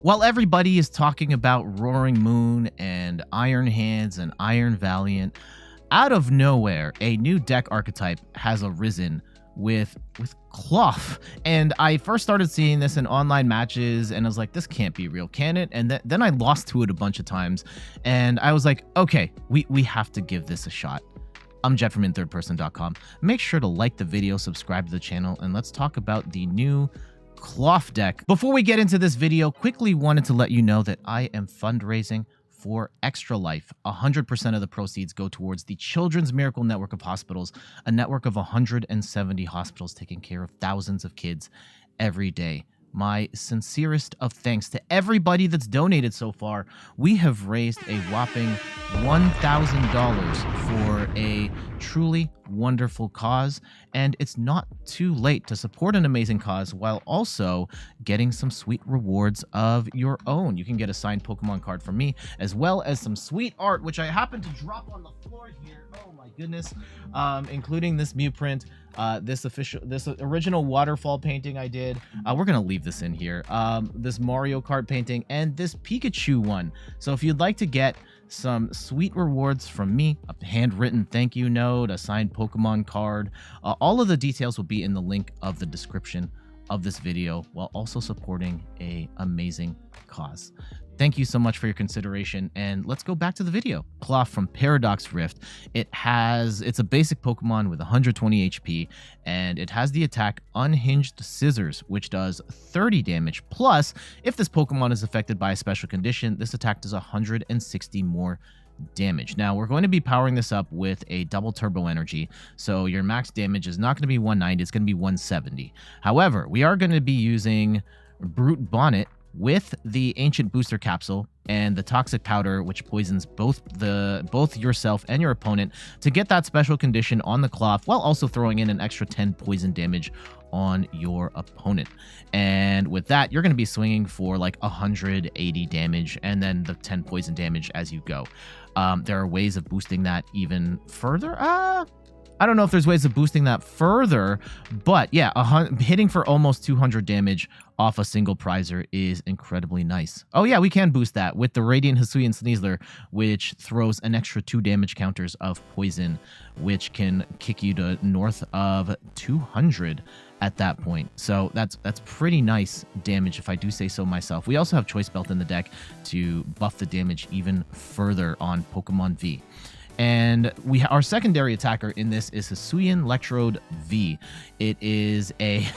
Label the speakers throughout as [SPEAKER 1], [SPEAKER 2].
[SPEAKER 1] While everybody is talking about Roaring Moon and Iron Hands and Iron Valiant, out of nowhere, a new deck archetype has arisen with Klawf. And I first started seeing this in online matches, and I was like, this can't be real, can it? And then I lost to it a bunch of times, and I was like, okay, we have to give this a shot. I'm Jet from inthirdperson.com. Make sure to like the video, subscribe to the channel, and let's talk about the new Klawf deck. Before we get into this video, quickly wanted to let you know that I am fundraising for Extra Life. 100% of the proceeds go towards the Children's Miracle Network of Hospitals, a network of 170 hospitals taking care of thousands of kids every day. My sincerest of thanks to everybody that's donated so far. We have raised a whopping $1,000 for a truly wonderful cause, and it's not too late to support an amazing cause while also getting some sweet rewards of your own. You can get a signed Pokemon card from me, as well as some sweet art, which I happen to drop on the floor here. Oh my goodness, including this Mew print. This original waterfall painting I did. We're gonna leave this in here. This Mario Kart painting and this Pikachu one. So if you'd like to get some sweet rewards from me, a handwritten thank you note, a signed Pokemon card, all of the details will be in the link of the description of this video, while also supporting a amazing cause. Thank you so much for your consideration, and let's go back to the video. Klawf from Paradox Rift. It's a basic Pokemon with 120 HP, and it has the attack Unhinged Scissors, which does 30 damage. Plus, if this Pokemon is affected by a special condition, this attack does 160 more damage. Now, we're going to be powering this up with a double turbo energy, so your max damage is not going to be 190, it's going to be 170. However, we are going to be using Brute Bonnet with the Ancient Booster Capsule and the Toxic Powder, which poisons both yourself and your opponent, to get that special condition on the Klawf, while also throwing in an extra 10 poison damage on your opponent. And with that, you're going to be swinging for like 180 damage and then the 10 poison damage as you go. There are ways of boosting that even further. I don't know if there's ways of boosting that further, but yeah, hitting for almost 200 damage off a single prizer is incredibly nice. Oh yeah, we can boost that with the Radiant Hisuian Sneasler, which throws an extra 2 damage counters of poison, which can kick you to north of 200 at that point. So that's pretty nice damage, if I do say so myself. We also have Choice Belt in the deck to buff the damage even further on Pokemon V. And our secondary attacker in this is Hisuian Electrode V. It is a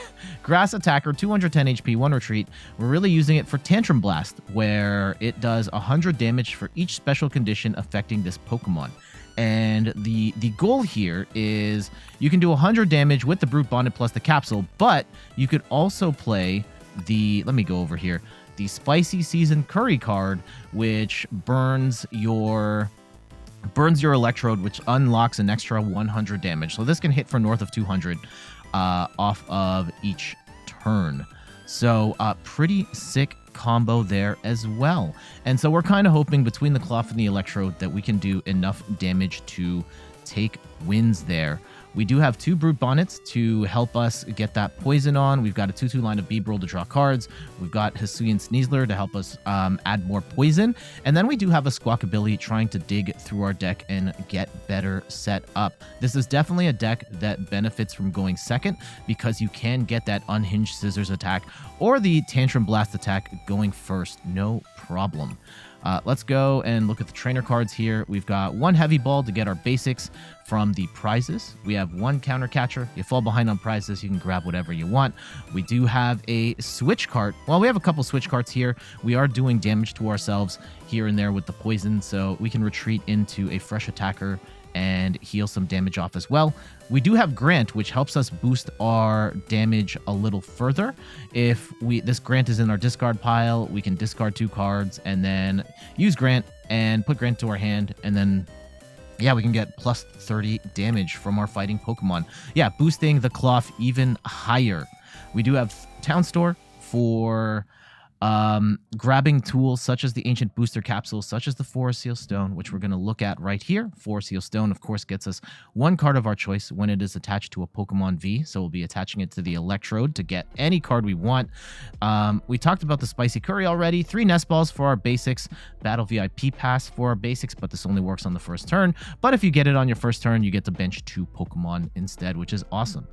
[SPEAKER 1] grass attacker, 210 HP, 1 retreat. We're really using it for Tantrum Blast, where it does 100 damage for each special condition affecting this Pokemon. And the goal here is you can do 100 damage with the Brute Bonnet plus the Capsule, but you could also play let me go over here, the Spicy Season Curry card, which burns your Electrode, which unlocks an extra 100 damage. So this can hit for north of 200 off of each turn. So pretty sick combo there as well. And so we're kind of hoping between the Klawf and the Electrode that we can do enough damage to take wins there. We do have 2 Brute Bonnets to help us get that poison on. We've got a 2/2 line of Bibarel to draw cards. We've got Hisuian Sneasler to help us add more poison. And then we do have a Squawkabilly trying to dig through our deck and get better set up. This is definitely a deck that benefits from going second, because you can get that Unhinged Scissors attack or the Tantrum Blast attack going first, no problem. Let's go and look at the trainer cards here. We've got 1 Heavy Ball to get our basics from the prizes. We have 1 Counter Catcher. You fall behind on prizes, you can grab whatever you want. We do have a Switch Cart. Well, we have a couple Switch Carts here. We are doing damage to ourselves here and there with the poison, so we can retreat into a fresh attacker and heal some damage off as well. We do have Grant, which helps us boost our damage a little further. If this Grant is in our discard pile, we can discard 2 cards and then use Grant and put Grant to our hand, and then yeah, we can get plus 30 damage from our fighting Pokemon. Yeah, boosting the Klawf even higher. We do have Town Store for Grabbing tools such as the Ancient Booster Capsule, such as the Forest Seal Stone, which we're going to look at right here. Forest Seal Stone, of course, gets us one card of our choice when it is attached to a Pokemon V, so we'll be attaching it to the Electrode to get any card we want. We talked about the Spicy Curry already. 3 Nest Balls for our basics, Battle VIP Pass for our basics, but this only works on the first turn. But if you get it on your first turn, you get to bench 2 Pokemon instead, which is awesome.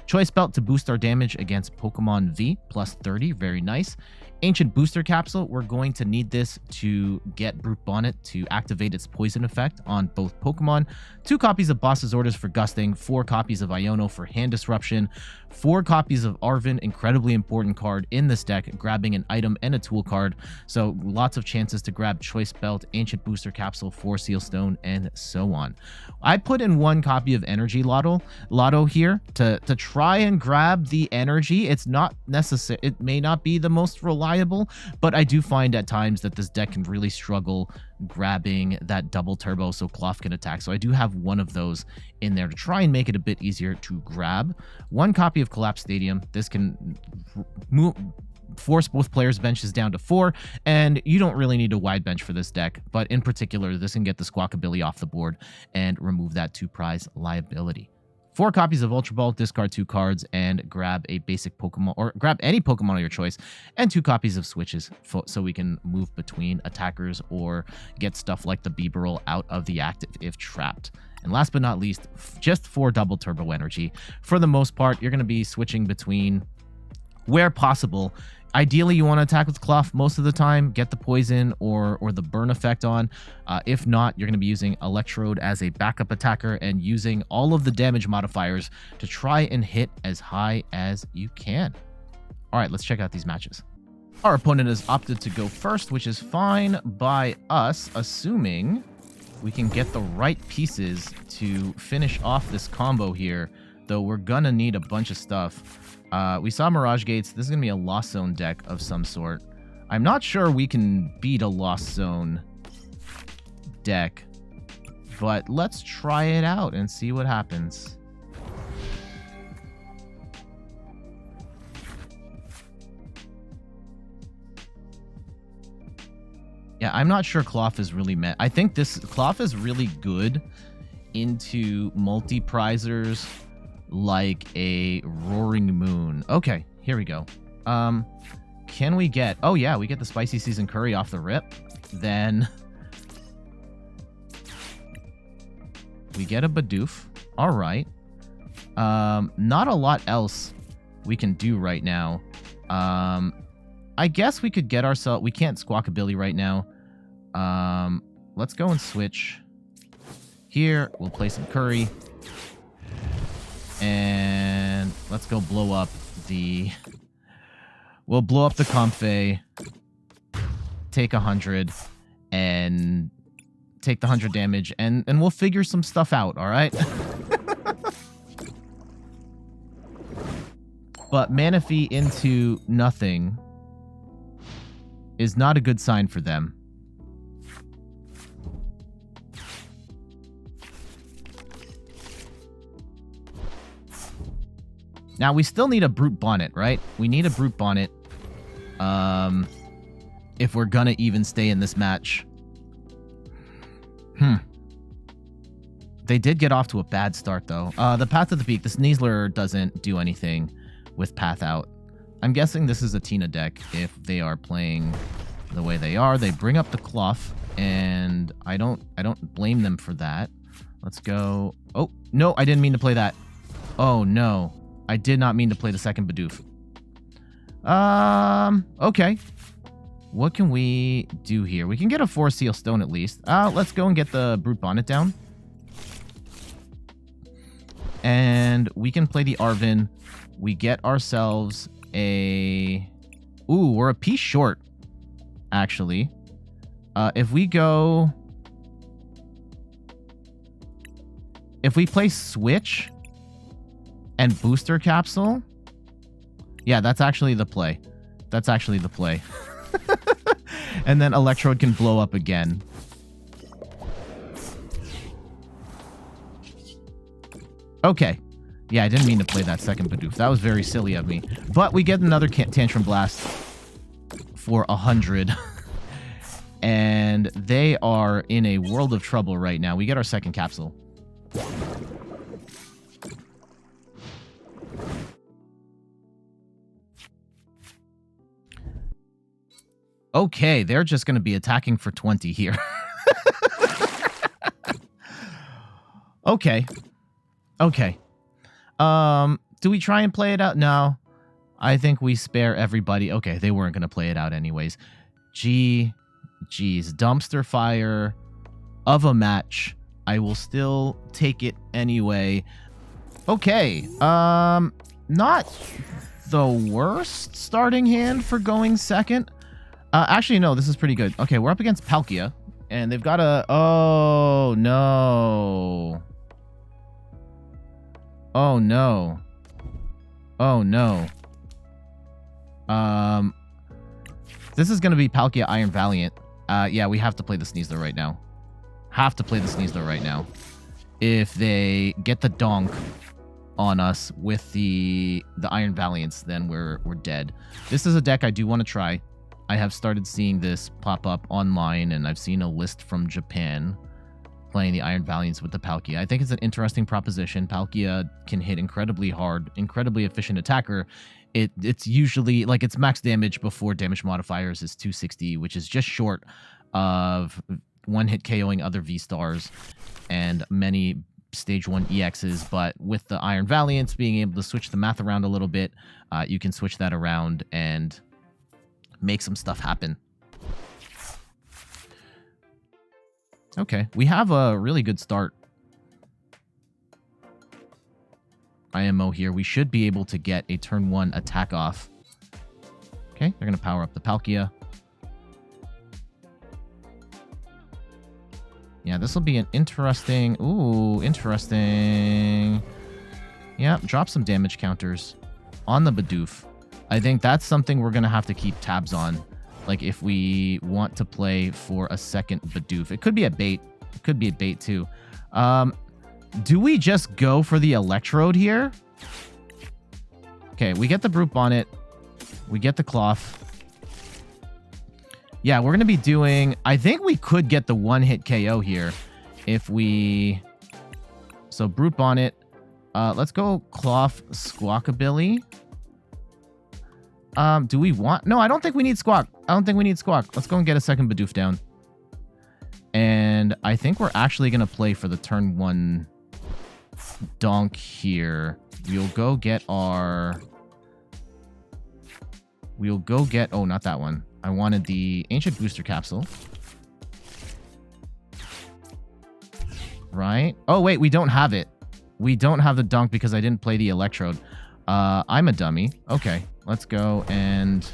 [SPEAKER 1] Choice Belt to boost our damage against Pokemon V, plus 30, very nice. Ancient Booster Capsule, we're going to need this to get Brute Bonnet to activate its poison effect on both Pokemon. 2 copies of Boss's Orders for Gusting, 4 copies of Iono for Hand Disruption, 4 copies of Arven, incredibly important card in this deck, grabbing an item and a tool card. So lots of chances to grab Choice Belt, Ancient Booster Capsule, 4 Seal Stone, and so on. I put in 1 copy of Energy Loto here to try and grab the energy. It's not necessary. It may not be the most reliable, but I do find at times that this deck can really struggle grabbing that double turbo so Klawf can attack. So I do have 1 of those in there to try and make it a bit easier to grab. 1 copy of Collapsed Stadium. This can force both players' benches down to 4, and you don't really need a wide bench for this deck, but in particular, this can get the Squawkabilly off the board and remove that 2 prize liability. 4 copies of Ultra Ball, discard 2 cards, and grab a basic Pokemon, or grab any Pokemon of your choice, and 2 copies of Switches, so we can move between attackers or get stuff like the Bibarel out of the active if trapped. And last but not least, just 4 double turbo energy. For the most part, you're going to be switching between, where possible. Ideally, you want to attack with Klawf most of the time, get the poison or the burn effect on. If not, you're going to be using Electrode as a backup attacker and using all of the damage modifiers to try and hit as high as you can. All right, let's check out these matches. Our opponent has opted to go first, which is fine by us, assuming we can get the right pieces to finish off this combo here, though we're gonna need a bunch of stuff. We saw Mirage Gates. This is going to be a Lost Zone deck of some sort. I'm not sure we can beat a Lost Zone deck, but let's try it out and see what happens. Yeah, I'm not sure Klawf is really met. I think this Klawf is really good into multi-prizers like a Roaring Moon. Okay, here we go. Can we get... Oh, yeah, we get the Spicy Season Curry off the rip. Then we get a Bidoof. All right. Not a lot else we can do right now. I guess we could get ourselves... We can't Squawkabilly right now. Let's go and switch. Here, we'll play some Curry. And let's go blow up the... We'll blow up the Comfey, take 100, and take the 100 damage, and we'll figure some stuff out, all right? But Manaphy into nothing is not a good sign for them. Now, we still need a Brute Bonnet, right? We need a Brute Bonnet if we're gonna even stay in this match. They did get off to a bad start, though. The Path of the Peak, the Sneasler doesn't do anything with Path Out. I'm guessing this is a Tina deck if they are playing the way they are. They bring up the Klawf, and I don't blame them for that. Let's go... Oh, no, I didn't mean to play that. Oh, no. I did not mean to play the second Bidoof. Okay. What can we do here? We can get a 4 Seal Stone at least. Let's go and get the Brute Bonnet down. And we can play the Arven. We get ourselves a... Ooh, we're a piece short, actually. If we go... If we play Switch... and Booster Capsule? Yeah, that's actually the play. That's actually the play. And then Electrode can blow up again. Okay. Yeah, I didn't mean to play that second Bidoof. That was very silly of me. But we get another Tantrum Blast for 100. And they are in a world of trouble right now. We get our second capsule. Okay, they're just going to be attacking for 20 here. Okay. Okay. Do we try and play it out? No. I think we spare everybody. Okay, they weren't going to play it out anyways. Geez, dumpster fire of a match. I will still take it anyway. Okay. Not the worst starting hand for going second. Actually, no, this is pretty good. Okay, we're up against Palkia, and they've got a... Oh, no. Oh, no. Oh, no. This is going to be Palkia Iron Valiant. Yeah, we have to play the Sneasler right now. Have to play the Sneasler right now. If they get the donk on us with the Iron Valiants, then we're dead. This is a deck I do want to try. I have started seeing this pop up online, and I've seen a list from Japan playing the Iron Valiants with the Palkia. I think it's an interesting proposition. Palkia can hit incredibly hard, incredibly efficient attacker. It's usually, like, its max damage before damage modifiers is 260, which is just short of one-hit KOing other V-Stars and many Stage 1 EXs, but with the Iron Valiants being able to switch the math around a little bit, you can switch that around and make some stuff happen. Okay, we have a really good start. IMO here. We should be able to get a turn 1 attack off. Okay, they're going to power up the Palkia. Yeah, this will be an interesting... Ooh, interesting. Yeah, drop some damage counters on the Bidoof. I think that's something we're going to have to keep tabs on. Like, if we want to play for a second Bidoof. It could be a bait. It could be a bait, too. Do we just go for the Electrode here? Okay, we get the Brute Bonnet. We get the Klawf. Yeah, we're going to be doing... I think we could get the one-hit KO here if we... So, Brute Bonnet. Let's go Klawf Squawkabilly. Do we want... No, I don't think we need Squawk. I don't think we need Squawk. Let's go and get a second Bidoof down. And I think we're actually going to play for the turn 1 donk here. We'll go get our... We'll go get... Oh, not that one. I wanted the Ancient Booster Capsule. Right? Oh, wait, we don't have it. We don't have the donk because I didn't play the Electrode. I'm a dummy. Okay, let's go and...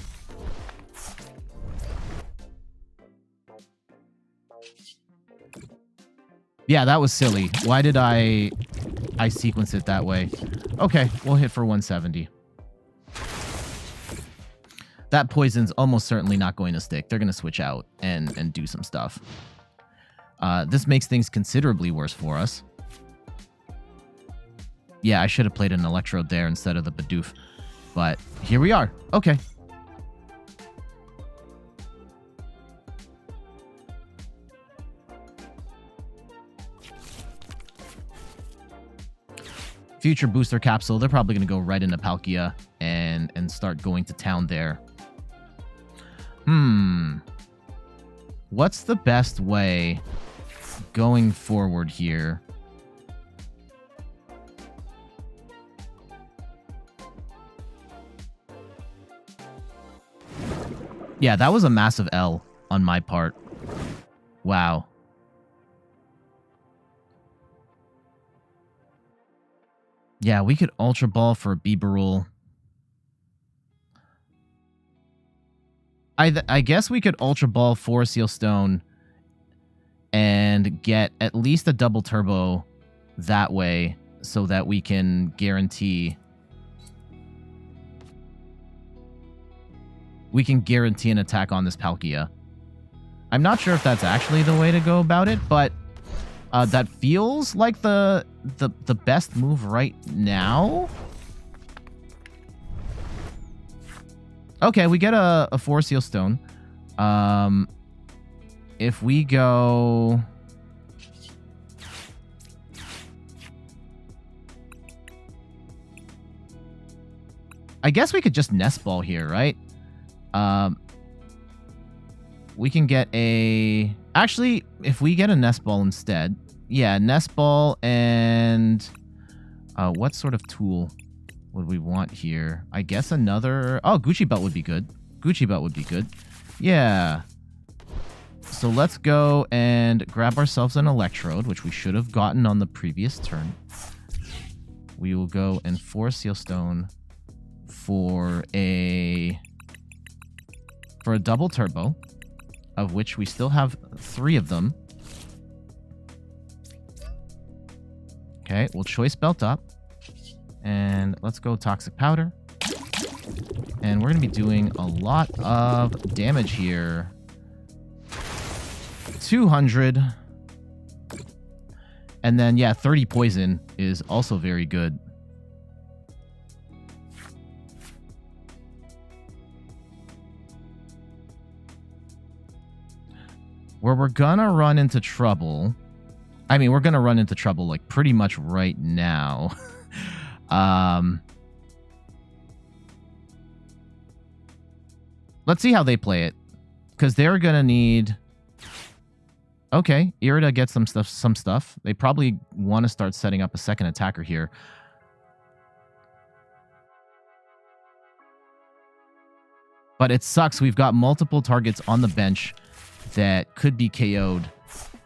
[SPEAKER 1] Yeah, that was silly. Why did I sequence it that way? Okay, we'll hit for 170. That poison's almost certainly not going to stick. They're going to switch out and do some stuff. This makes things considerably worse for us. Yeah, I should have played an Electrode there instead of the Bidoof. But here we are. Okay. Future booster capsule. They're probably going to go right into Palkia and start going to town there. What's the best way going forward here? Yeah, that was a massive L on my part. Wow. Yeah, we could Ultra Ball for a Bibarel. I guess we could Ultra Ball for Seal Stone and get at least a double turbo that way so that we can guarantee... We can guarantee an attack on this Palkia. I'm not sure if that's actually the way to go about it, but that feels like the best move right now. Okay, we get a 4 Seal Stone. If we go... I guess we could just Nest Ball here, right? We can get a... Actually, if we get a Nest Ball instead... Yeah, Nest Ball and... what sort of tool would we want here? I guess another... Oh, Gucci Belt would be good. Gucci Belt would be good. Yeah. So let's go and grab ourselves an Electrode, which we should have gotten on the previous turn. We will go and 4 Seal Stone for a double turbo, of which we still have 3 of them. Okay, we'll Choice Belt up. And let's go Toxic Powder. And we're going to be doing a lot of damage here. 200. And then, yeah, 30 poison is also very good. Where we're gonna run into trouble... I mean, we're gonna run into trouble, like, pretty much right now. Let's see how they play it. Because they're gonna need... Okay, Irida gets some stuff. They probably want to start setting up a second attacker here. But it sucks. We've got multiple targets on the bench that could be KO'd,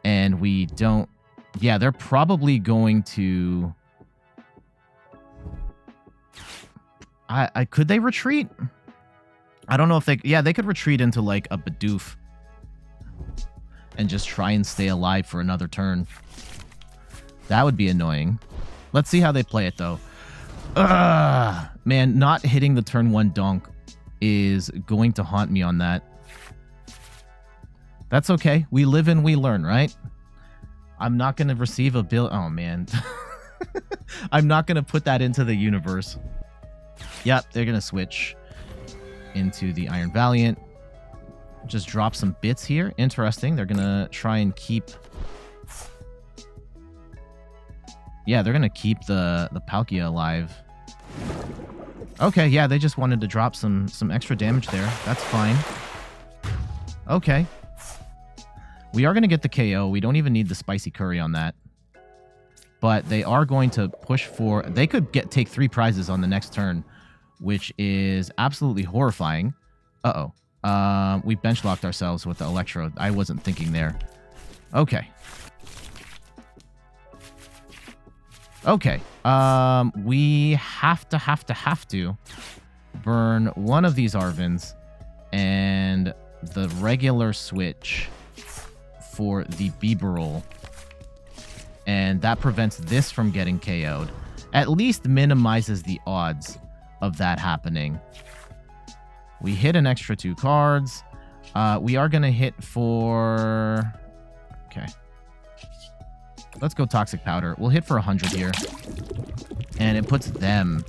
[SPEAKER 1] and we don't... Yeah, they're probably going to... Could they retreat? I don't know if they... Yeah, they could retreat into, like, a Bidoof and just try and stay alive for another turn. That would be annoying. Let's see how they play it, though. Ugh, man, not hitting the turn 1 donk is going to haunt me on that. That's okay. We live and we learn, right? I'm not going to receive a bill. Oh, man. I'm not going to put that into the universe. Yep, they're going to switch into the Iron Valiant. Just drop some bits here. Interesting. They're going to try and keep... Yeah, they're going to keep the Palkia alive. Okay, yeah, they just wanted to drop some extra damage there. That's fine. Okay. We are going to get the KO. We don't even need the spicy curry on that. But they are going to push for... They could take 3 prizes on the next turn, which is absolutely horrifying. Uh-oh. We bench locked ourselves with the Electrode. I wasn't thinking there. Okay. Okay. We have to burn one of these Arvens and the regular switch for the Bibarel. And that prevents this from getting KO'd. At least minimizes the odds of that happening. We hit an extra 2 cards. We are going to hit for... Okay. Let's go Toxic Powder. We'll hit for 100 here. And it puts them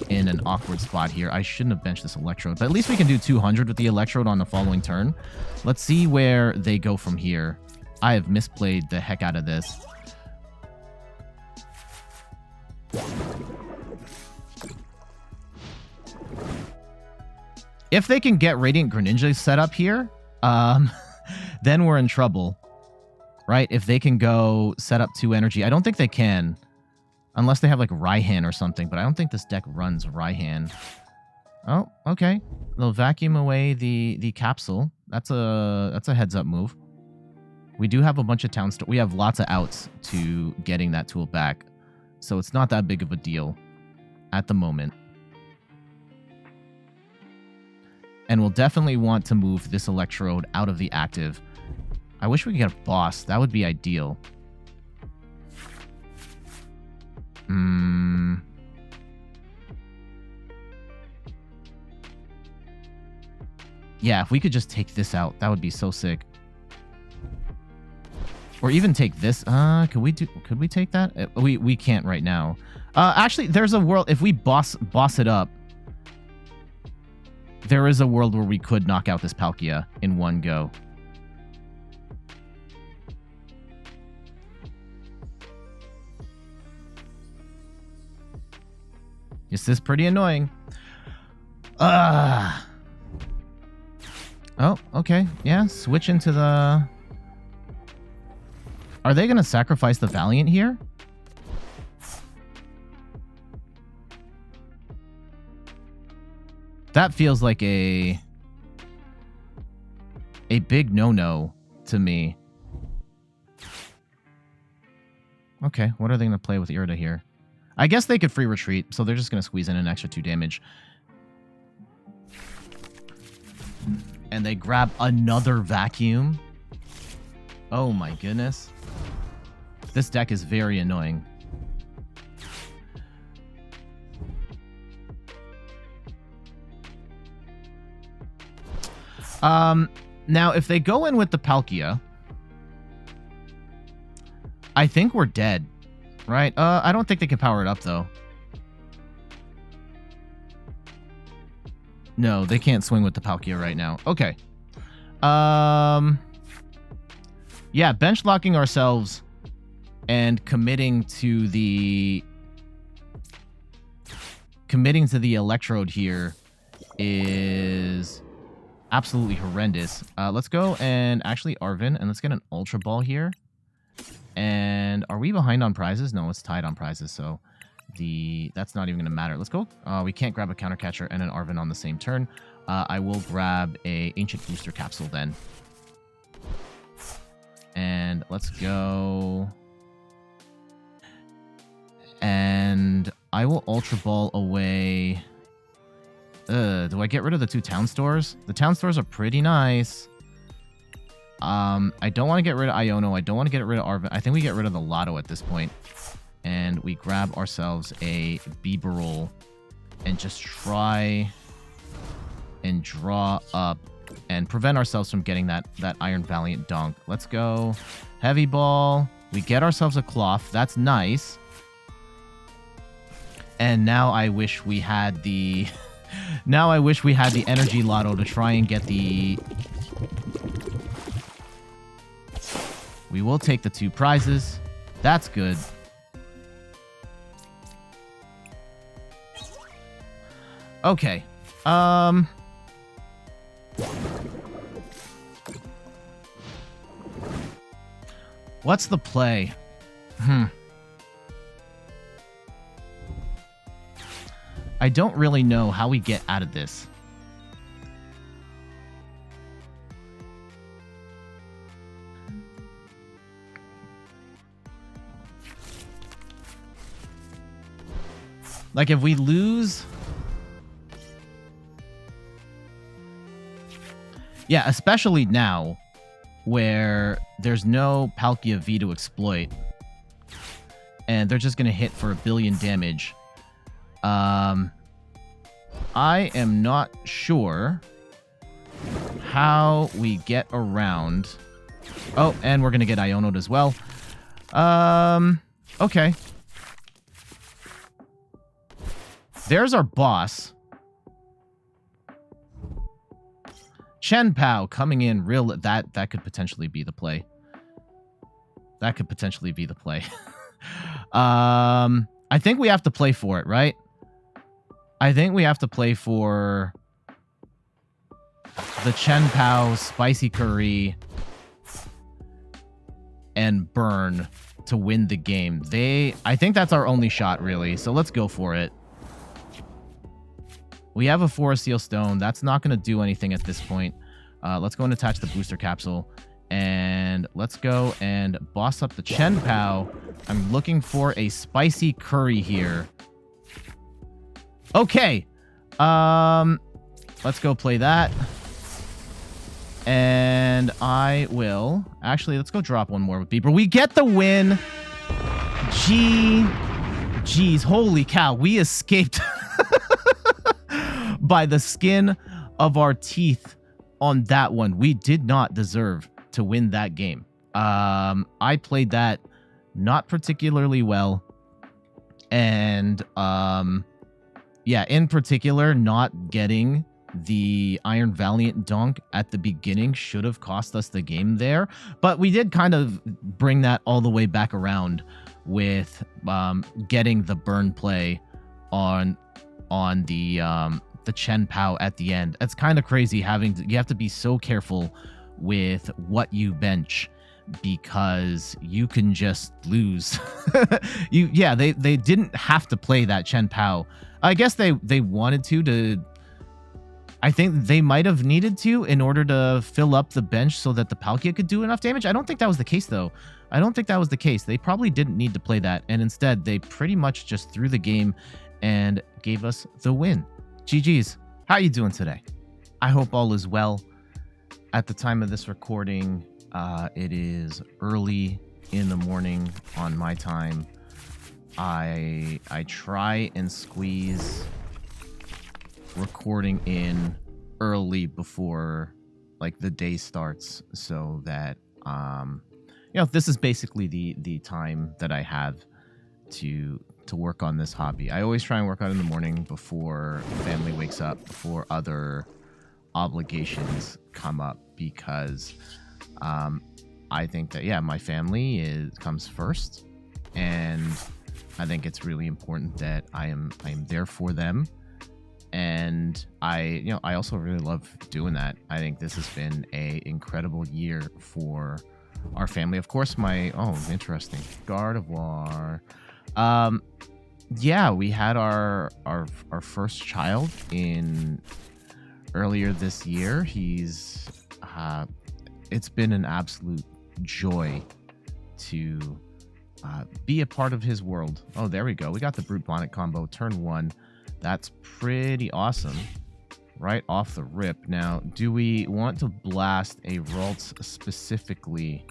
[SPEAKER 1] in an awkward spot here. I shouldn't have benched this Electrode. But at least we can do 200 with the Electrode on the following turn. Let's see where they go from here. I have misplayed the heck out of this. If they can get Radiant Greninja set up here, then we're in trouble. Right? If they can go set up 2 energy. I don't think they can. Unless they have like Raihan or something. But I don't think this deck runs Raihan. Oh, okay. They'll vacuum away the capsule. That's a heads up move. We do have a bunch of Town Store. We have lots of outs to getting that tool back. So it's not that big of a deal at the moment. And we'll definitely want to move this Electrode out of the active. I wish we could get a boss. That would be ideal. Yeah, if we could just take this out, that would be so sick. Or even take this. Could we take that? We can't right now. Actually, there's a world. If we boss it up. there is a world where we could knock out this Palkia in one go. This is pretty annoying. Oh, okay. Yeah, switch into the... Are they going to sacrifice the Valiant here? That feels like a big no-no to me. Okay, what are they going to play with Irida here? I guess they could free retreat, so they're just going to squeeze in an extra 2 damage. And they grab another vacuum. Oh my goodness. This deck is very annoying. Now, if they go in with the Palkia, I think we're dead. Right? I don't think they can power it up, though. No, they can't swing with the Palkia right now. Okay. Yeah, bench locking ourselves and committing to the Electrode here is absolutely horrendous. Let's go and actually Arven, and let's get an Ultra Ball here. And are we behind on prizes? No, it's tied on prizes, so that's not even going to matter. Let's go. We can't grab a Counter Catcher and an Arven on the same turn. I will grab a Ancient Booster Capsule then. And let's go. And I will Ultra Ball away. Do I get rid of the 2 Town Stores? The Town Stores are pretty nice. I don't want to get rid of Iono. I don't want to get rid of Arven. I think we get rid of the Lotto at this point. And we grab ourselves a Bibarel and just try and draw up and prevent ourselves from getting that Iron Valiant dunk. Let's go. Heavy Ball. We get ourselves a Klawf. That's nice. And now I wish we had the... now I wish we had the Energy Loto to try and get the... We will take the 2 prizes. That's good. Okay. What's the play? I don't really know how we get out of this. Like, if we lose... Yeah, especially now, where there's no Palkia V to exploit, and they're just going to hit for 1 billion damage. I am not sure how we get around... Oh, and we're going to get Iono'd as well. Okay. There's our boss. chien-pao coming in real... That could potentially be the play. That could potentially be the play. I think we have to play for it, right? I think we have to play for the chien-pao, spicy curry, and burn to win the game. I think that's our only shot, really. So let's go for it. We have a Forest Seal Stone. That's not going to do anything at this point. Let's go and attach the booster capsule. And let's go and boss up the chien-pao. I'm looking for a spicy curry here. Okay. Let's go play that. And I will... Actually, let's go drop one more with Beeper. We get the win. Jeez, holy cow. We escaped by the skin of our teeth on that one. We did not deserve to win that game. I played that not particularly well. And, yeah, in particular, not getting the Iron Valiant donk at the beginning should have cost us the game there, but we did kind of bring that all the way back around with getting the burn play on the chien-pao at the end. It's kind of crazy you have to be so careful with what you bench because you can just lose. They didn't have to play that chien-pao. I guess they wanted to. I think they might have needed to in order to fill up the bench so that the Palkia could do enough damage. I don't think that was the case, though. I don't think that was the case. They probably didn't need to play that, and instead, they pretty much just threw the game and gave us the win. GG's. How are you doing today? I hope all is well. At the time of this recording, it is early in the morning on my time. I try and squeeze recording in early before like the day starts so that this is basically the time that I have to work on this hobby. I always try and work on it in the morning before family wakes up, before other obligations come up, because I think that my family comes first, and I think it's really important that I am there for them. And I also really love doing that. I think this has been an incredible year for our family. Of course, interesting. Gardevoir. We had our first child earlier this year. It's been an absolute joy to be a part of his world. Oh, there we go. We got the Brute Bonnet combo, turn 1. That's pretty awesome. Right off the rip. Now, do we want to blast a Ralts specifically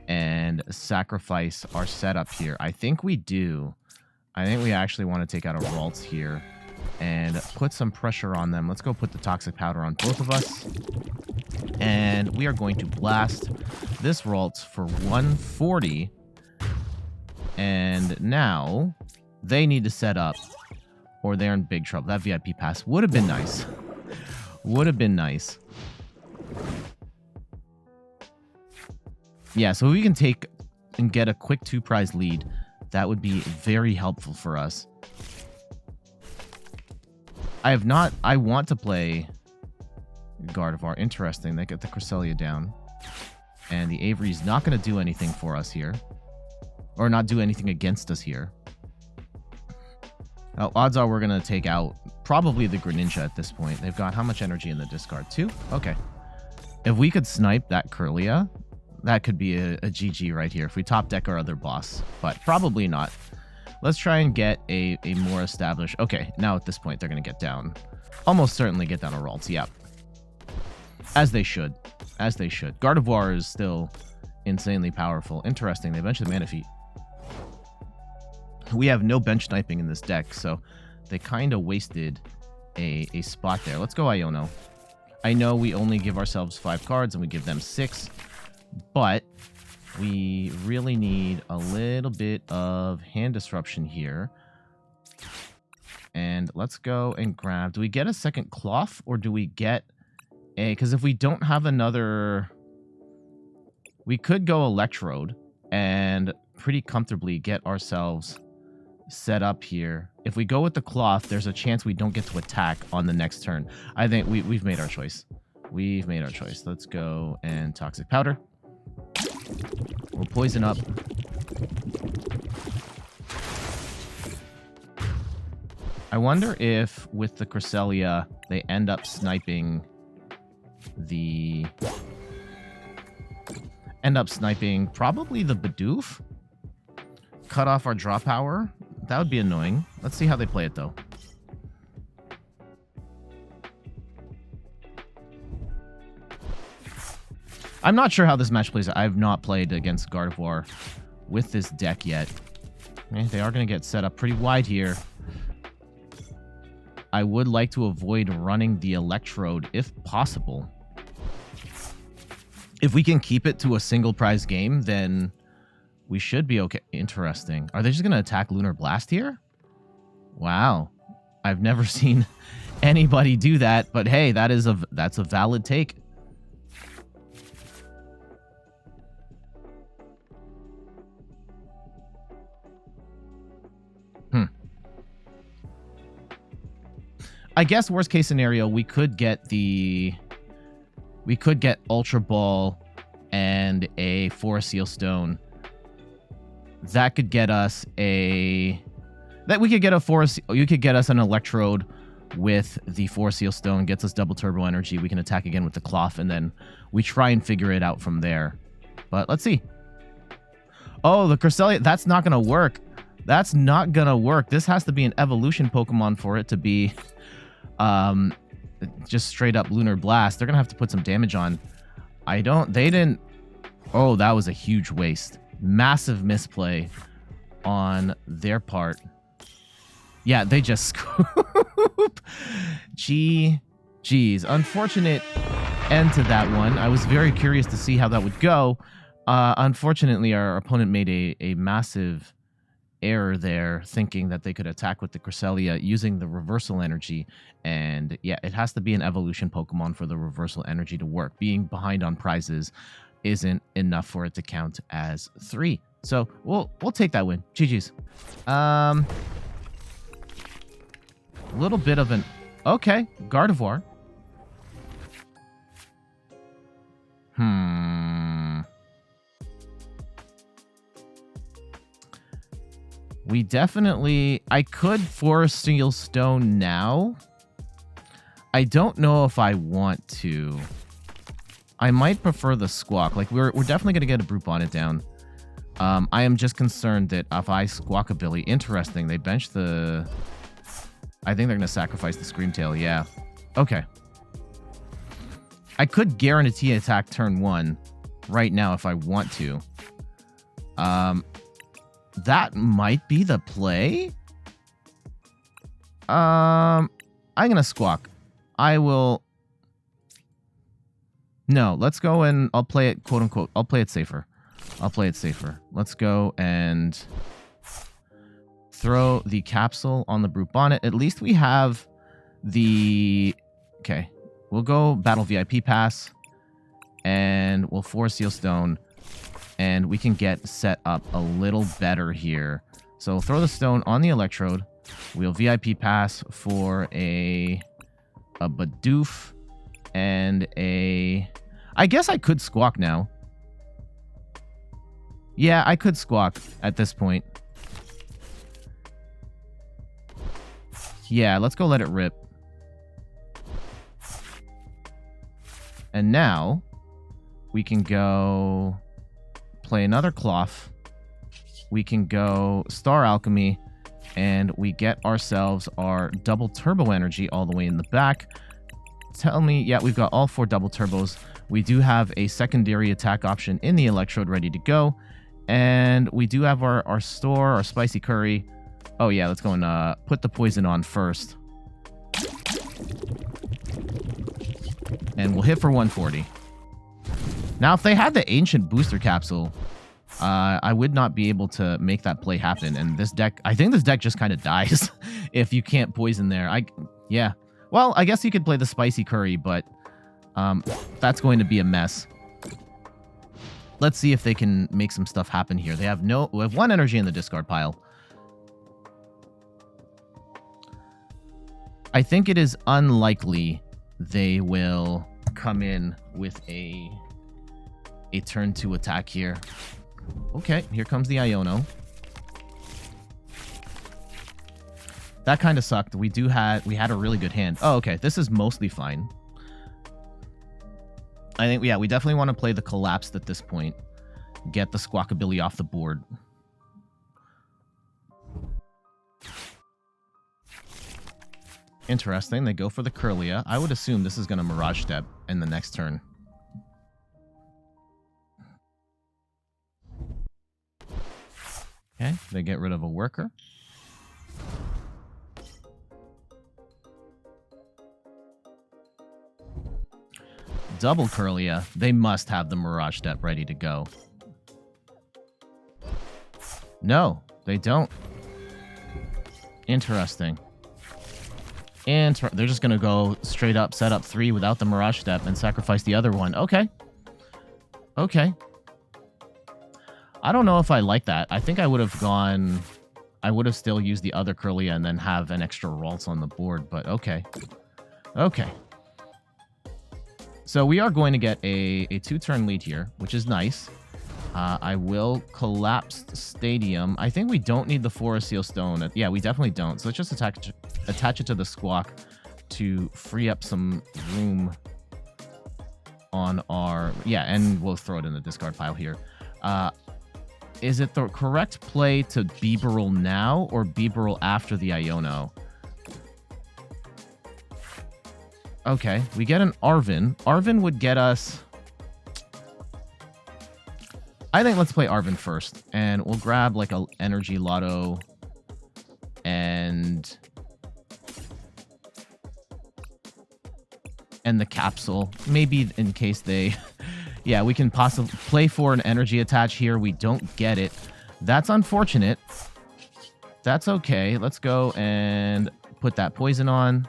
[SPEAKER 1] and sacrifice our setup here? I think we do. I think we actually want to take out a Ralts here and put some pressure on them. Let's go put the Toxic Powder on both of us. And we are going to blast this Ralts for 140. And now they need to set up, or they're in big trouble. That VIP pass would have been nice. Would have been nice. Yeah, so if we can take and get a quick 2-prize lead, that would be very helpful for us. I want to play Gardevoir. Interesting. They get the Cresselia down. And the Avery's not going to do anything for us here. Or not do anything against us here. Odds are we're going to take out probably the Greninja at this point. They've got how much energy in the discard? 2? Okay. If we could snipe that Kirlia, that could be a GG right here if we top deck our other boss. But probably not. Let's try and get a more established... Okay, now at this point they're going to get down. Almost certainly get down a Ralts, yeah. As they should. As they should. Gardevoir is still insanely powerful. Interesting, they benched the Manaphy. We have no bench sniping in this deck, so they kind of wasted a spot there. Let's go Iono. I know we only give ourselves 5 cards and we give them 6, but we really need a little bit of hand disruption here. And let's go and grab... Do we get a second Klawf, or do we get a... Because if we don't have another... We could go Electrode and pretty comfortably get ourselves set up here. If we go with the Klawf, there's a chance we don't get to attack on the next turn. I think we've made our choice. We've made our choice. Let's go and Toxic Powder. We'll poison up. I wonder if with the Cresselia they end up sniping the... probably the Bidoof. Cut off our draw power. That would be annoying. Let's see how they play it, though. I'm not sure how this match plays. I've not played against Gardevoir with this deck yet. Okay, they are going to get set up pretty wide here. I would like to avoid running the Electrode if possible. If we can keep it to a single prize game, then we should be okay. Interesting. Are they just going to attack Lunar Blast here? Wow. I've never seen anybody do that, but hey, that's a valid take. I guess worst case scenario, we could get Ultra Ball and a Forest Seal Stone. That could get us you could get us an Electrode with the Forest Seal Stone, gets us double turbo energy. We can attack again with the Klawf, and then we try and figure it out from there. But let's see. Oh, the Cresselia, that's not gonna work. That's not gonna work. This has to be an evolution Pokemon for it to be just straight up Lunar Blast. They're gonna have to put some damage on. They didn't. Oh, that was a huge waste. Massive misplay on their part. Yeah, they just scoop. Geez, unfortunate end to that one. I was very curious to see how that would go. Unfortunately, our opponent made a massive error there, thinking that they could attack with the Cresselia using the reversal energy. And yeah, it has to be an evolution Pokemon for the reversal energy to work. Being behind on prizes isn't enough for it to count as 3. So we'll take that win. GG's. A little bit of an okay, Gardevoir. We definitely... I could Forest Seal Stone now. I don't know if I want to. I might prefer the Squawk. Like, we're definitely going to get a Brute Bonnet down. I am just concerned that if I Squawkabilly... Interesting, they benched the... I think they're going to sacrifice the Screamtail, yeah. Okay. I could guarantee attack turn 1 right now if I want to. That might be the play. I'm gonna Squawk. I will... No, let's go and I'll play it, quote unquote. I'll play it safer. Let's go and throw the Capsule on the Brute Bonnet. At least we have the... Okay. We'll go Battle VIP Pass. And we'll Forest Seal Stone. And we can get set up a little better here. So throw the stone on the Electrode. We'll VIP Pass for a Bidoof and a... I guess I could Squawk now. Yeah, I could Squawk at this point. Yeah, let's go let it rip. And now we can go... play another Klawf. We can go Star Alchemy, and we get ourselves our double turbo energy all the way in the back. Tell me, yeah, we've got all 4 double turbos. We do have a secondary attack option in the Electrode ready to go, and we do have our spicy curry. Oh yeah, let's go and put the poison on first. And we'll hit for 140. Now, if they had the Ancient Booster Capsule, I would not be able to make that play happen. And this deck, I think this deck just kind of dies if you can't poison there. Yeah. Well, I guess you could play the Spicy Curry, but that's going to be a mess. Let's see if they can make some stuff happen here. We have 1 energy in the discard pile. I think it is unlikely they will come in with a turn 2 attack here. Okay, here comes the Iono. That kind of sucked. We had a really good hand. Oh, okay. This is mostly fine. I think, yeah, we definitely want to play the Collapsed at this point. Get the Squawkabilly off the board. Interesting. They go for the Curlia. I would assume this is going to Mirage Step in the next turn. Okay, they get rid of a worker. Double Curlia. They must have the Mirage Step ready to go. No, they don't. Interesting. And they're just going to go straight up, set up 3 without the Mirage Step and sacrifice the other one. Okay. Okay. I don't know if I like that. I think I would have gone... I would have still used the other Kirlia and then have an extra Ralts on the board, but okay. Okay. So we are going to get a 2-turn lead here, which is nice. I will Collapsed Stadium. I think we don't need the Forest Seal Stone. Yeah, we definitely don't. So let's just attach it to the Squawk to free up some room on our... Yeah, and we'll throw it in the discard pile here. Is it the correct play to Bibarel now or Bibarel after the Iono? Okay, we get an Arven. Arven would get us... I think let's play Arven first, and we'll grab like a Energy Loto and the Capsule. Maybe in case they... Yeah, we can possibly play for an energy attach here. We don't get it. That's unfortunate. That's okay. Let's go and put that poison on.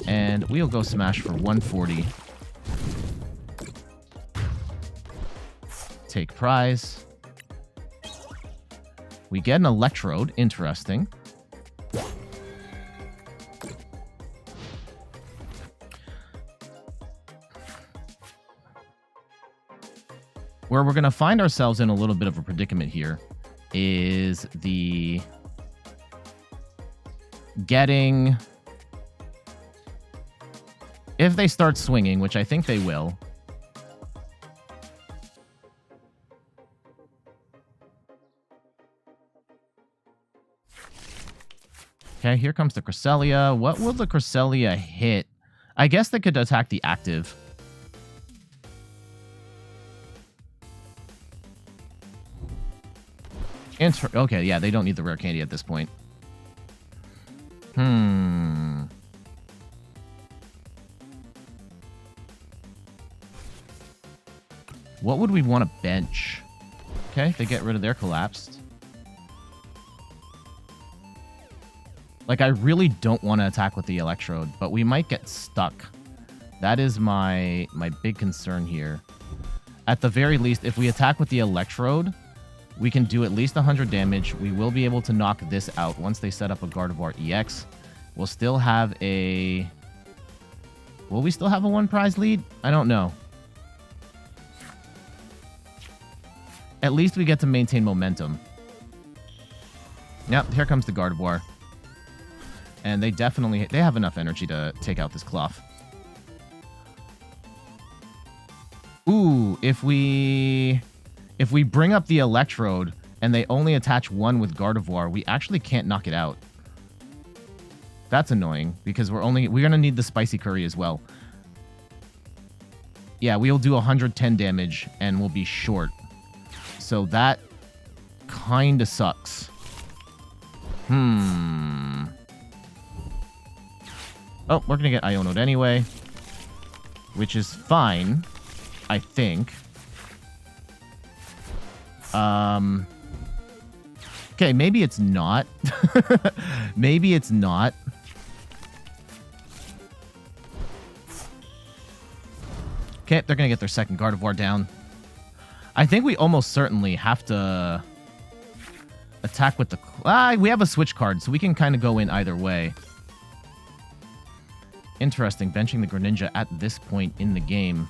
[SPEAKER 1] And we'll go smash for 140. Take prize. We get an Electrode. Interesting. Where we're going to find ourselves in a little bit of a predicament here is the getting... If they start swinging, which I think they will. Okay, here comes the Cresselia. What will the Cresselia hit? I guess they could attack the active. Okay, yeah, they don't need the rare candy at this point. What would we want to bench? Okay, they get rid of their Collapsed. Like, I really don't want to attack with the Electrode, but we might get stuck. That is my big concern here. At the very least, if we attack with the Electrode, we can do at least 100 damage. We will be able to knock this out once they set up a Gardevoir EX. We'll still have a... Will we still have a 1 prize lead? I don't know. At least we get to maintain momentum. Yep, here comes the Gardevoir. And they definitely... They have enough energy to take out this Klawf. Ooh, if we bring up the Electrode and they only attach 1 with Gardevoir, we actually can't knock it out. That's annoying because we're going to need the Spicy Curry as well. Yeah, we'll do 110 damage and we'll be short. So that kind of sucks. Oh, we're going to get Iono'd anyway, which is fine, I think. Okay, maybe it's not. Maybe it's not. Okay, they're going to get their second Gardevoir down. I think we almost certainly have to attack with the... we have a switch card, so we can kind of go in either way. Interesting, benching the Greninja at this point in the game.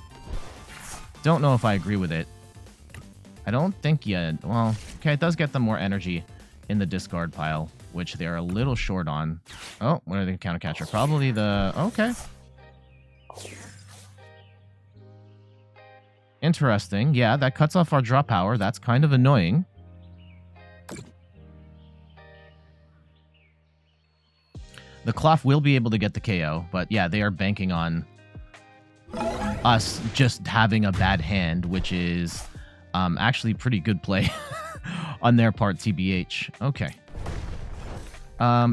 [SPEAKER 1] Don't know if I agree with it. I don't think yet. Well, okay, it does get them more energy in the discard pile, which they're a little short on. Oh, what are they counter catcher? Probably the... Okay. Interesting. Yeah, that cuts off our draw power. That's kind of annoying. The Klawf will be able to get the KO, but yeah, they are banking on us just having a bad hand, which is actually pretty good play on their part, TBH. Okay.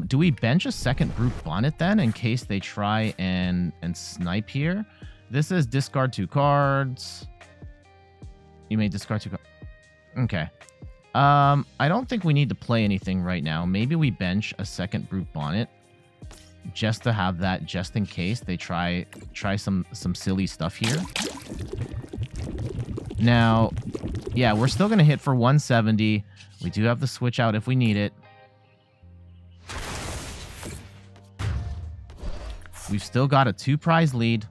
[SPEAKER 1] Do we bench a second Brute Bonnet then in case they try and snipe here? This is discard 2 cards. You may discard 2 cards. Okay. I don't think we need to play anything right now. Maybe we bench a second Brute Bonnet. just to have that, just in case they try some silly stuff here. Now, yeah, we're still going to hit for 170. We do have the switch out if we need it. We've still got a 2-prize lead.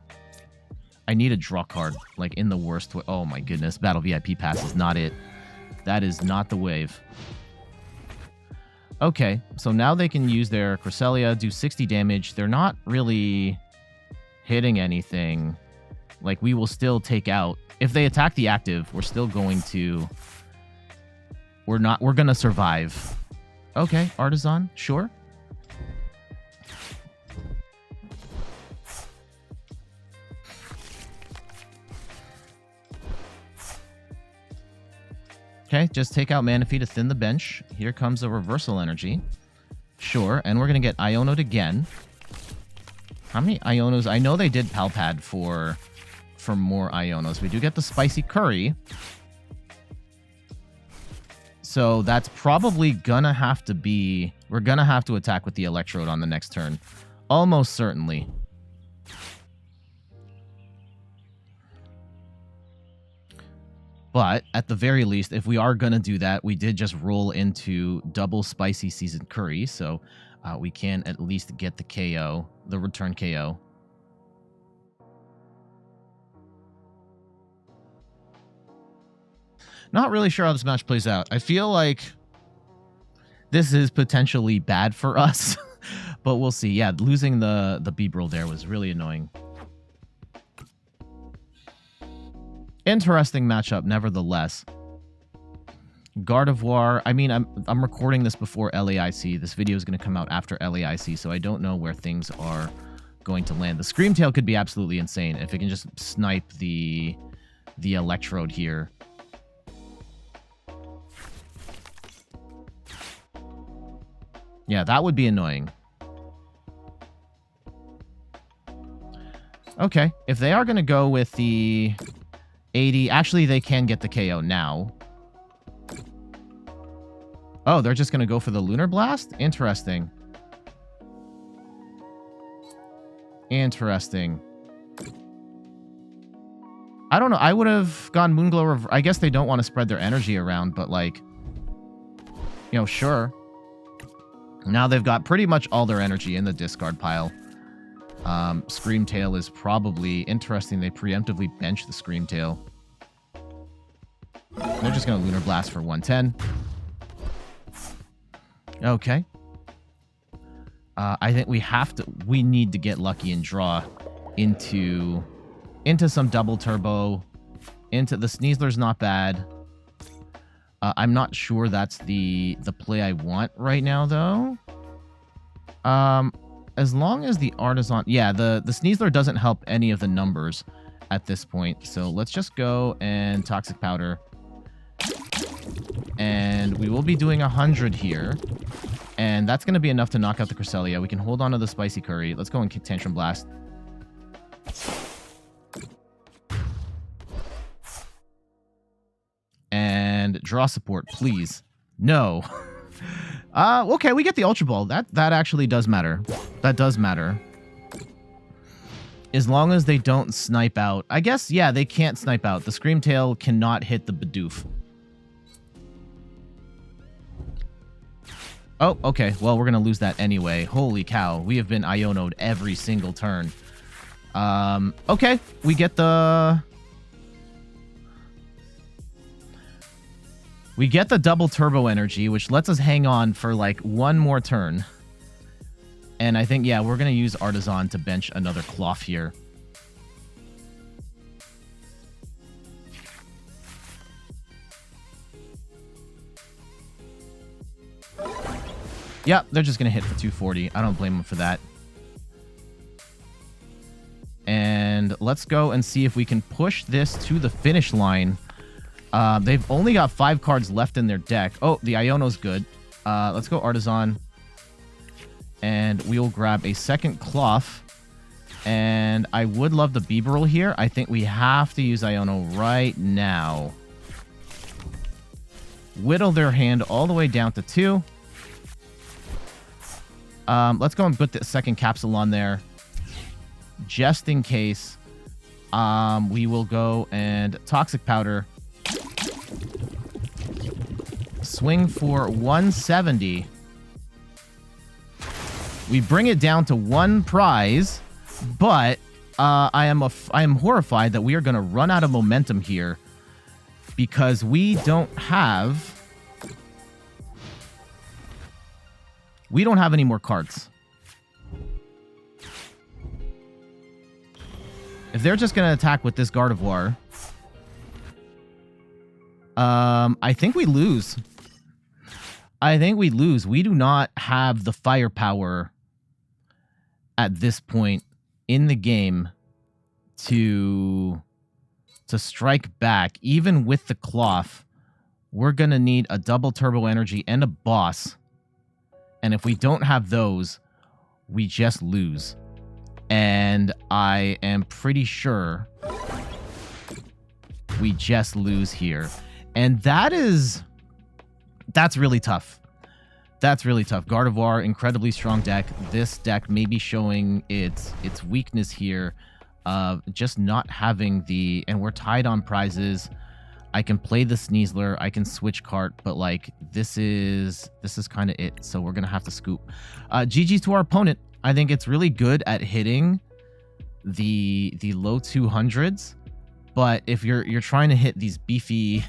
[SPEAKER 1] I need a draw card, like in the worst way. Oh my goodness, Battle VIP Pass is not it. That is not the wave. Okay, so now they can use their Cresselia, do 60 damage. They're not really hitting anything. Like, we will still take out. If they attack the active, we're still going to... We're going to survive. Okay, Artisan, sure. Okay, just take out Manaphy to thin the bench. Here comes a Reversal Energy. Sure, and we're going to get Iono'd again. How many Ionos? I know they did Palpad for more Ionos. We do get the Spicy Curry. So that's probably going to have to be... We're going to have to attack with the Electrode on the next turn. Almost certainly. But at the very least, if we are going to do that, we did just roll into double Spicy Seasoned Curry. So we can at least get the KO, the return KO. Not really sure how this match plays out. I feel like this is potentially bad for us, but we'll see. Yeah, losing the Bibarel there was really annoying. Interesting matchup, nevertheless. Gardevoir, I mean, I'm recording this before LAIC. This video is going to come out after LAIC, so I don't know where things are going to land. The Screamtail could be absolutely insane if it can just snipe the Electrode here. Yeah, that would be annoying. Okay, if they are going to go with the 80... Actually, they can get the KO now. Oh, they're just going to go for the Lunar Blast? Interesting. Interesting. I don't know. I would have gone Moonglow... I guess they don't want to spread their energy around, but like... You know, sure. Now they've got pretty much all their energy in the discard pile. Screamtail is probably interesting. They preemptively bench the Screamtail. They're just going to Lunar Blast for 110. Okay. I think we need to get lucky and draw into some double turbo. Into the Sneasler's not bad. I'm not sure that's the play I want right now, though. As long as the Artisan... Yeah, the Sneasler doesn't help any of the numbers at this point. So let's just go and Toxic Powder. And we will be doing 100 here. And that's going to be enough to knock out the Cresselia. We can hold on to the Spicy Curry. Let's go and kick Tantrum Blast. And draw support, please. No. Okay, we get the Ultra Ball. That actually does matter. That does matter. As long as they don't snipe out. I guess, yeah, they can't snipe out. The Screamtail cannot hit the Bidoof. Oh, okay. Well, we're going to lose that anyway. Holy cow. We have been Iono'd every single turn. Okay. We get the... We get the double turbo energy, which lets us hang on for like one more turn. And I think, yeah, we're going to use Artisan to bench another Klawf here. Yeah, they're just going to hit for 240. I don't blame them for that. And let's go and see if we can push this to the finish line. They've only got 5 cards left in their deck. Oh, the Iono's good. Let's go Artisan. And we'll grab a second Klawf. And I would love the Bibarel here. I think we have to use Iono right now. Whittle their hand all the way down to 2. Let's go and put the second capsule on there. Just in case. We will go and Toxic Powder. Swing for 170. We bring it down to 1 prize, but I am horrified that we are going to run out of momentum here because we don't have any more cards. If they're just going to attack with this Gardevoir, I think we lose. We do not have the firepower at this point in the game to strike back. Even with the Klawf, we're going to need a double Turbo Energy and a boss. And if we don't have those, we just lose. And I am pretty sure we just lose here. And that's really tough. That's really tough. Gardevoir, incredibly strong deck. This deck may be showing its weakness here of just not having the... And we're tied on prizes. I can play the Sneasler. I can switch cart, but like this is kind of it. So we're gonna have to scoop. GG's to our opponent. I think it's really good at hitting the low 200s, but if you're trying to hit these beefy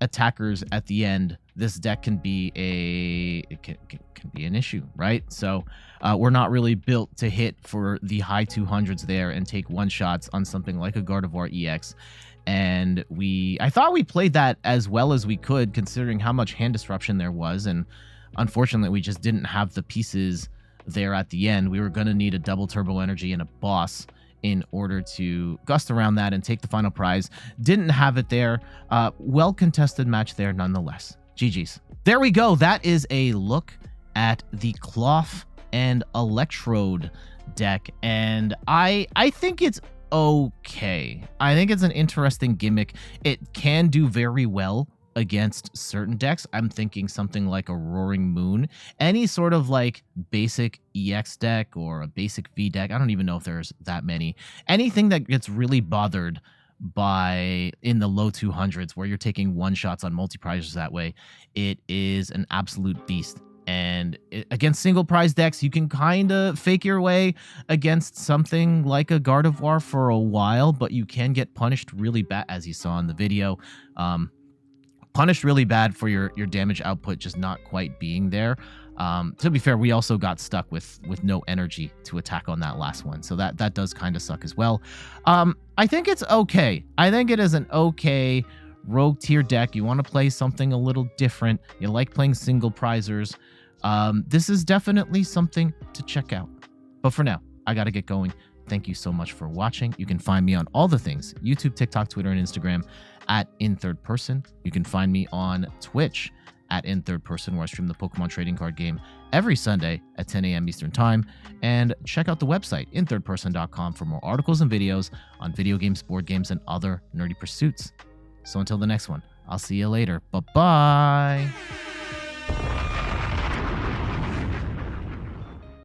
[SPEAKER 1] attackers at the end, this deck can be an issue, right? So we're not really built to hit for the high 200s there and take one shots on something like a Gardevoir EX. And I thought we played that as well as we could, considering how much hand disruption there was, and unfortunately we just didn't have the pieces there at the end. We were going to need a double Turbo Energy and a boss in order to gust around that and take the final prize. Didn't have it there. Well contested match there nonetheless. GG's. There we go. That is a look at the Klawf and Electrode deck, and I think it's okay. I think it's an interesting gimmick. It can do very well against certain decks. I'm thinking something like a Roaring Moon, any sort of like basic EX deck or a basic V deck. I don't even know if there's that many. Anything that gets really bothered by in the low 200s where you're taking one shots on multi-prizes that way, it is an absolute beast. And against single prize decks, you can kind of fake your way against something like a Gardevoir for a while, but you can get punished really bad, as you saw in the video. Punished really bad for your damage output just not quite being there. To be fair, we also got stuck with no energy to attack on that last one, so that does kind of suck as well. I think it's okay. I think it is an okay rogue tier deck. You want to play something a little different. You like playing single prizers. This is definitely something to check out. But for now, I got to get going. Thank you so much for watching. You can find me on all the things: YouTube, TikTok, Twitter, and Instagram at InThirdPerson. You can find me on Twitch at InThirdPerson, where I stream the Pokemon trading card game every Sunday at 10 a.m. Eastern Time. And check out the website, inthirdperson.com, for more articles and videos on video games, board games, and other nerdy pursuits. So until the next one, I'll see you later. Bye-bye.